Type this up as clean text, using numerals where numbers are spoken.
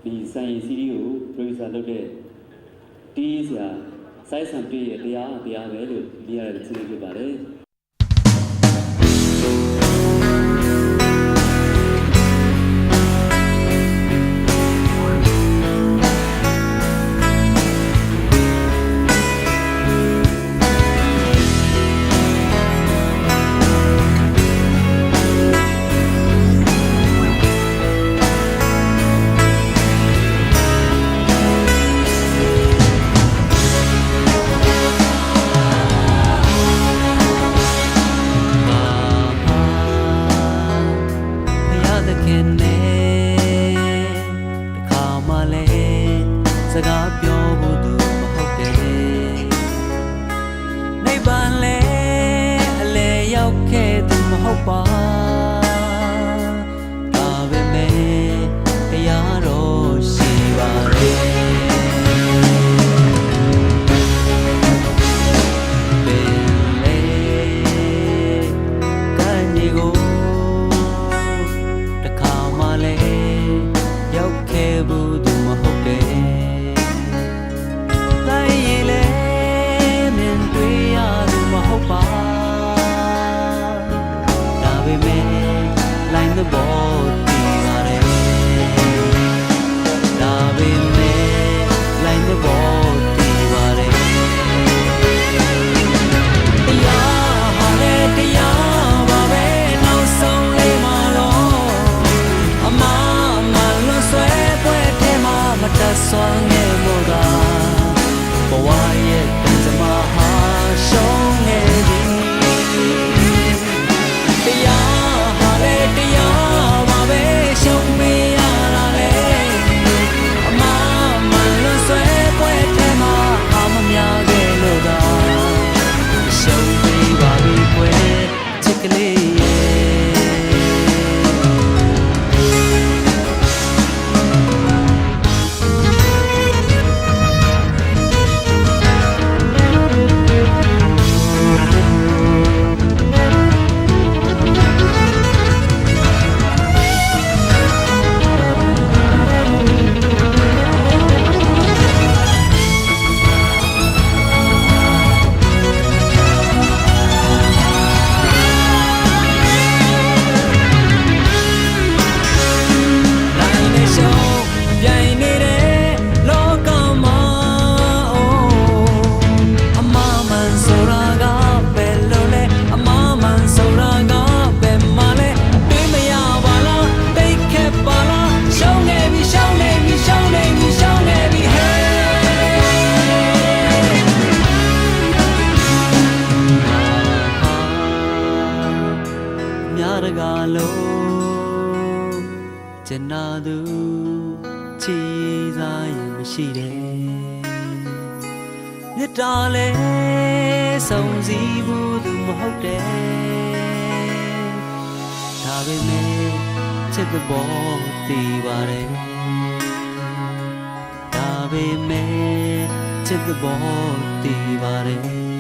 ဒီဆိုင်ရင်စီရီကို producer လုပ်တဲ့တီးစရာစိုက်ဆံပြည့်ရဲ့တရားပဲလို့ဒီရတဲ့ချင်းဖြစ်ပါတယ်စကားပြောဖို့သူမဟုတ်တယ်နိဗ္ဗာန်လဲအလဲရောက်ခဲ့သူမဟုတ်ပါဒါပေမဲ့တရားတော်ရှိပါတယ်ဘယ်လဲကံကြီးကိုတစ်ခါမှလဲရောက်ခဲ့ဘူးသူမဟုတ်တယ်လိုင်းသဘောတည်ပါတယ်ဒါပေမဲ့လိုင်းသဘောတည်ပါတယ်တရားဟာလေတရားပါပဲနောက်ဆုံးလေးမှာတော့အမမလွန်ဆွဲပွဲထဲမှာမတတ်ဆွမ်းငယ်မို့ကဘဝရဲ့တန်စမာဟာရှုံးနေပြီများတကားလုံးကျန်နာသူချီစားရင်မရှိတယ်မြတ်တာလဲစုံစည်းဘူးသူမဟုတ်တယ်ဒါပေမဲ့ချစ်တဲ့ဘောတည်ပါတယ်ဒါပေမဲ့ချစ်တဲ့ဘောတည်ပါတယ်